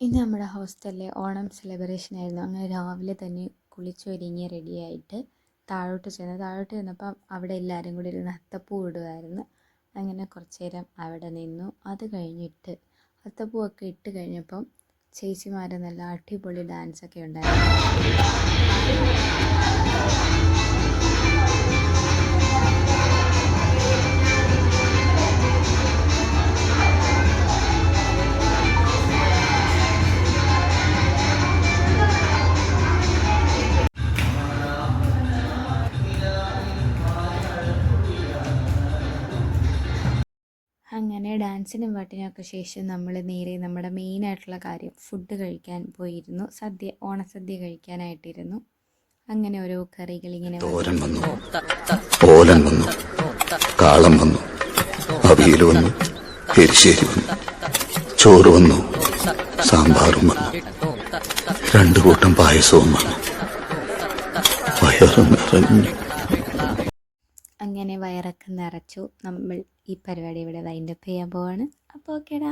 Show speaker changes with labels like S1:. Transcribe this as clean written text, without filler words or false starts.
S1: ഇന്ന് നമ്മുടെ ഹോസ്റ്റലിലെ ഓണം സെലിബ്രേഷൻ ആയിരുന്നു. അങ്ങനെ രാവിലെ തന്നെ കുളിച്ചൊരുങ്ങി റെഡിയായിട്ട് താഴോട്ട് ചെന്നപ്പം അവിടെ എല്ലാവരും കൂടി ഇരുന്ന് അത്തപ്പൂ ഇടുമായിരുന്നു. അങ്ങനെ കുറച്ച് നേരം അവിടെ നിന്നു. അത് കഴിഞ്ഞിട്ട് അത്തപ്പൂവൊക്കെ ഇട്ട് കഴിഞ്ഞപ്പം ചേച്ചിമാർ നല്ല അടിപൊളി ഡാൻസൊക്കെ ഉണ്ടായിരുന്നു. അങ്ങനെ ഡാൻസിനും പാട്ടിനൊക്കെ ശേഷം നമ്മൾ നേരെ നമ്മുടെ മെയിനായിട്ടുള്ള കാര്യം ഫുഡ് കഴിക്കാൻ പോയിരുന്നു. ഓണസദ്യ കഴിക്കാനായിട്ടിരുന്നു. അങ്ങനെ ഓരോ കറികൾ ഇങ്ങനെ
S2: തോരൻ വന്നു, ഓലൻ വന്നു, കാളം വന്നു, അവിയൽ വന്നു, എരിശ്ശേരി വന്നു, ചോറ് വന്നു, സാമ്പാറും വന്നു, 2 കൂട്ടം പായസവും വന്നു. വയറ് നിറഞ്ഞു.
S1: അങ്ങനെ വയറൊക്കെ നിറച്ചു. നമ്മൾ ഈ പരിപാടി ഇവിടെ വൈൻഡപ്പ് ചെയ്യാൻ പോവാണ്. അപ്പോൾ ഓക്കേടാ.